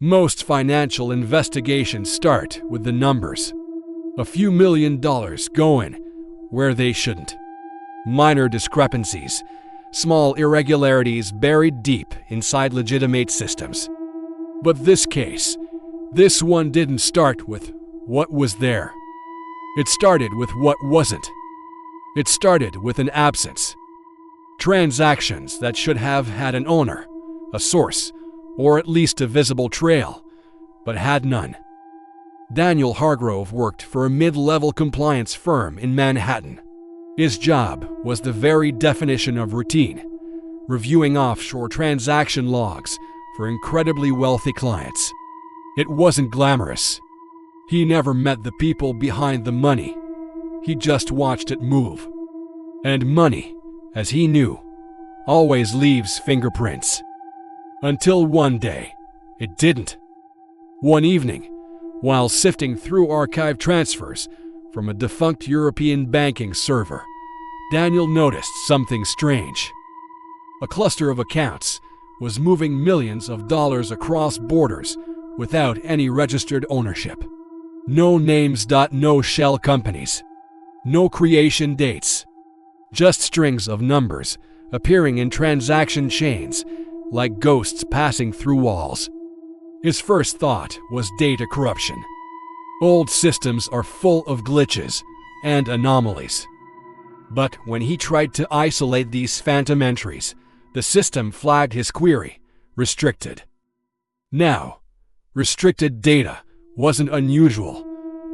Most financial investigations start with the numbers. A few $1 million going where they shouldn't. Minor discrepancies, small irregularities buried deep inside legitimate systems. But this one didn't start with what was there. It started with what wasn't. It started with an absence. Transactions that should have had an owner, a source, or at least a visible trail, but had none. Daniel Hargrove worked for a mid-level compliance firm in Manhattan. His job was the very definition of routine, reviewing offshore transaction logs for incredibly wealthy clients. It wasn't glamorous. He never met the people behind the money. He just watched it move. And money, as he knew, always leaves fingerprints. Until one day, it didn't. One evening, while sifting through archive transfers from a defunct European banking server, Daniel noticed something strange. A cluster of accounts was moving millions of dollars across borders without any registered ownership. No names, no shell companies, no creation dates, just strings of numbers appearing in transaction chains like ghosts passing through walls. His first thought was data corruption. Old systems are full of glitches and anomalies. But when he tried to isolate these phantom entries, the system flagged his query, restricted. Now, restricted data wasn't unusual,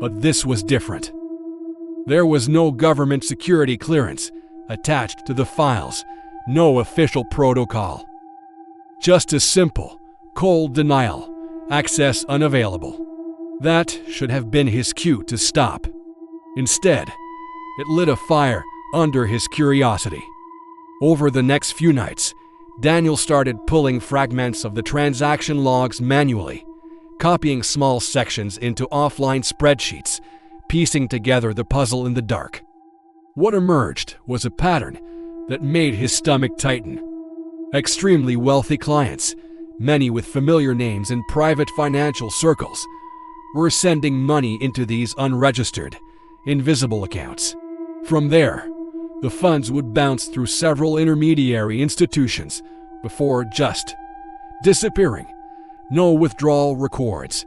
but this was different. There was no government security clearance attached to the files, no official protocol. Just a simple, cold denial, access unavailable. That should have been his cue to stop. Instead, it lit a fire under his curiosity. Over the next few nights, Daniel started pulling fragments of the transaction logs manually, copying small sections into offline spreadsheets, piecing together the puzzle in the dark. What emerged was a pattern that made his stomach tighten. Extremely wealthy clients, many with familiar names in private financial circles, were sending money into these unregistered, invisible accounts. From there, the funds would bounce through several intermediary institutions before just disappearing. No withdrawal records,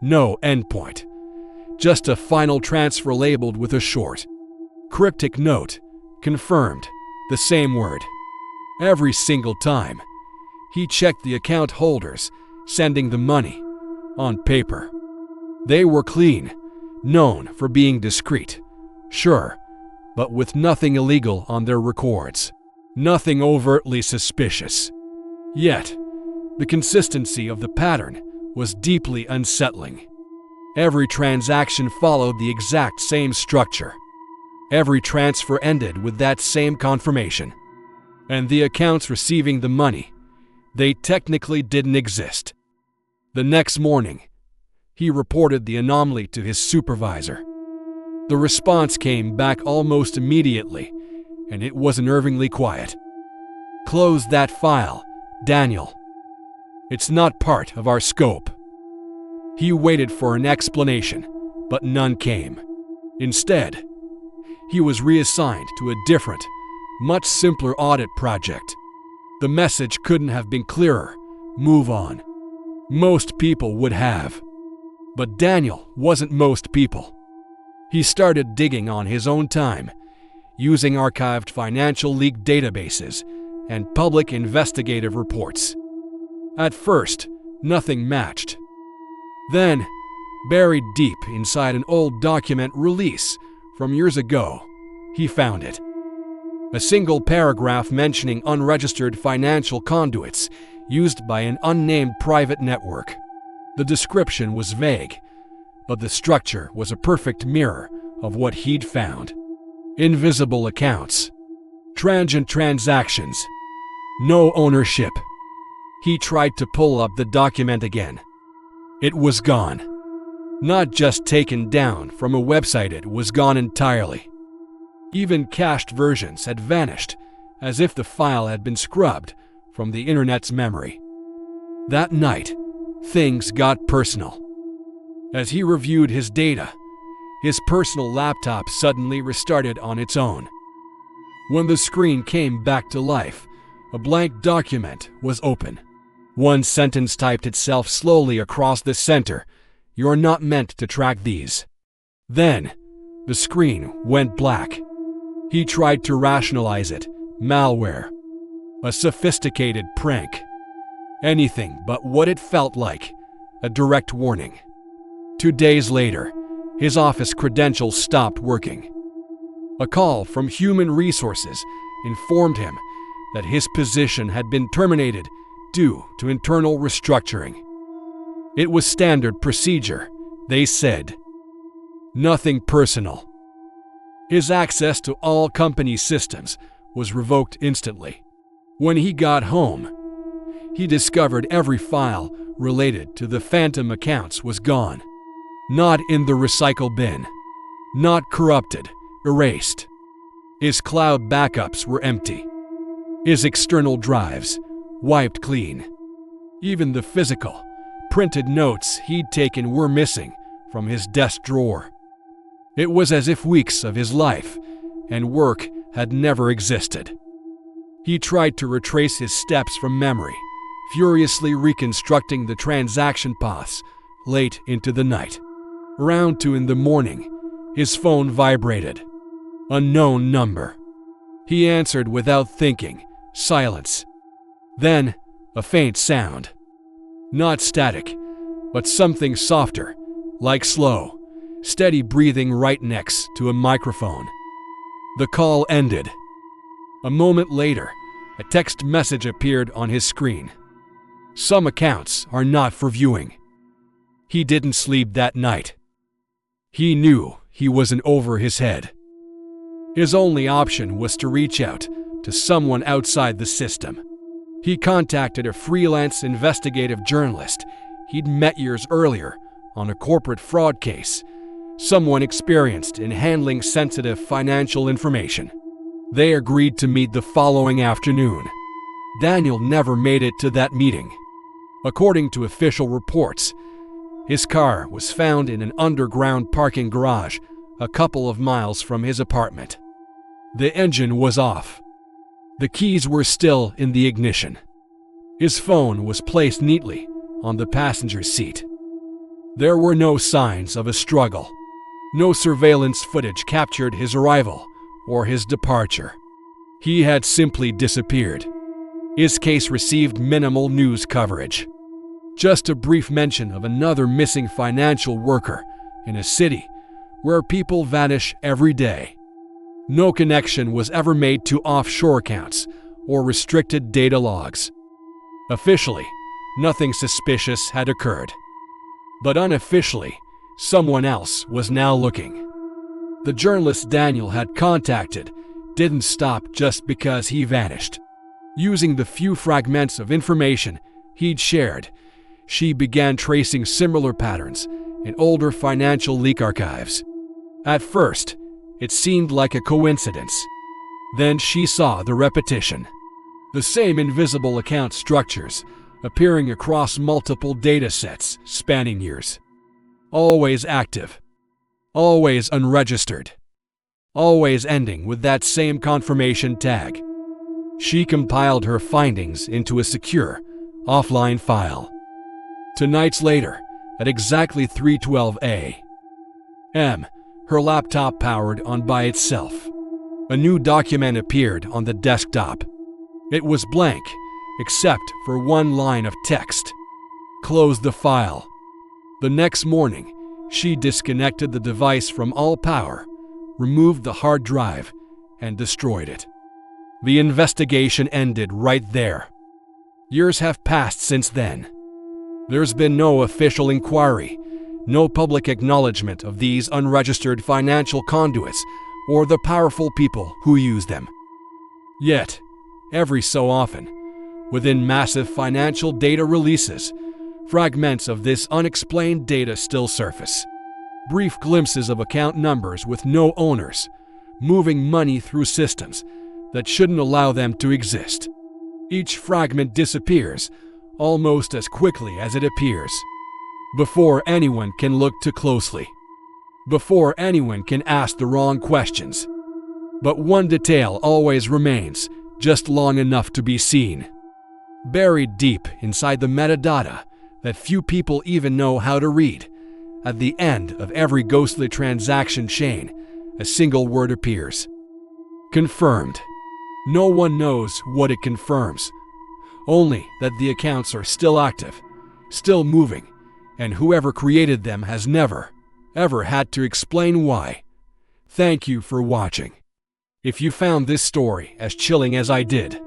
no endpoint, just a final transfer labeled with a short, cryptic note, confirmed, the same word. Every single time, he checked the account holders sending the money. On paper, they were clean, known for being discreet, sure, but with nothing illegal on their records, nothing overtly suspicious. Yet, the consistency of the pattern was deeply unsettling. Every transaction followed the exact same structure. Every transfer ended with that same confirmation. And the accounts receiving the money, they technically didn't exist. The next morning, he reported the anomaly to his supervisor. The response came back almost immediately, and it was unnervingly quiet. "Close that file, Daniel. It's not part of our scope." He waited for an explanation, but none came. Instead, he was reassigned to a different, much simpler audit project. The message couldn't have been clearer: move on. Most people would have. But Daniel wasn't most people. He started digging on his own time, using archived financial leak databases and public investigative reports. At first, nothing matched. Then, buried deep inside an old document release from years ago, he found it. A single paragraph mentioning unregistered financial conduits used by an unnamed private network. The description was vague, but the structure was a perfect mirror of what he'd found. Invisible accounts, transient transactions, no ownership. He tried to pull up the document again. It was gone. Not just taken down from a website, it was gone entirely. Even cached versions had vanished, as if the file had been scrubbed from the internet's memory. That night, things got personal. As he reviewed his data, his personal laptop suddenly restarted on its own. When the screen came back to life, a blank document was open. One sentence typed itself slowly across the center. "You're not meant to track these." Then, the screen went black. He tried to rationalize it. Malware. A sophisticated prank. Anything but what it felt like. A direct warning. 2 days later, his office credentials stopped working. A call from Human Resources informed him that his position had been terminated due to internal restructuring. It was standard procedure, they said. Nothing personal. His access to all company systems was revoked instantly. When he got home, he discovered every file related to the phantom accounts was gone. Not in the recycle bin. Not corrupted, erased. His cloud backups were empty. His external drives wiped clean. Even the physical, printed notes he'd taken were missing from his desk drawer. It was as if weeks of his life and work had never existed. He tried to retrace his steps from memory, furiously reconstructing the transaction paths late into the night. Around 2 in the morning, his phone vibrated. Unknown number. He answered without thinking. Silence. Then, a faint sound. Not static, but something softer, like slow, steady breathing right next to a microphone. The call ended. A moment later, a text message appeared on his screen. Some accounts are not for viewing. He didn't sleep that night. He knew he wasn't over his head. His only option was to reach out to someone outside the system. He contacted a freelance investigative journalist he'd met years earlier on a corporate fraud case, someone experienced in handling sensitive financial information. They agreed to meet the following afternoon. Daniel never made it to that meeting. According to official reports, his car was found in an underground parking garage a couple of miles from his apartment. The engine was off. The keys were still in the ignition. His phone was placed neatly on the passenger seat. There were no signs of a struggle. No surveillance footage captured his arrival or his departure. He had simply disappeared. His case received minimal news coverage. Just a brief mention of another missing financial worker in a city where people vanish every day. No connection was ever made to offshore accounts or restricted data logs. Officially, nothing suspicious had occurred. But unofficially, someone else was now looking. The journalist Daniel had contacted didn't stop just because he vanished. Using the few fragments of information he'd shared, she began tracing similar patterns in older financial leak archives. At first, it seemed like a coincidence. Then she saw the repetition. The same invisible account structures appearing across multiple data sets spanning years. Always active. Always unregistered. Always ending with that same confirmation tag. She compiled her findings into a secure, offline file. 2 nights later, at exactly 3:12 a.m., her laptop powered on by itself. A new document appeared on the desktop. It was blank, except for one line of text. Close the file. The next morning, she disconnected the device from all power, removed the hard drive, and destroyed it. The investigation ended right there. Years have passed since then. There's been no official inquiry, no public acknowledgement of these unregistered financial conduits or the powerful people who use them. Yet, every so often, within massive financial data releases, fragments of this unexplained data still surface. Brief glimpses of account numbers with no owners, moving money through systems that shouldn't allow them to exist. Each fragment disappears, almost as quickly as it appears, before anyone can look too closely, before anyone can ask the wrong questions. But one detail always remains, just long enough to be seen. Buried deep inside the metadata that few people even know how to read, at the end of every ghostly transaction chain, a single word appears. Confirmed. No one knows what it confirms, only that the accounts are still active, still moving, and whoever created them has never, ever had to explain why. Thank you for watching. If you found this story as chilling as I did,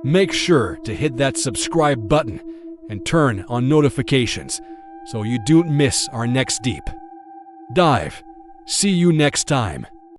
make sure to hit that subscribe button and turn on notifications so you don't miss our next deep dive. See you next time.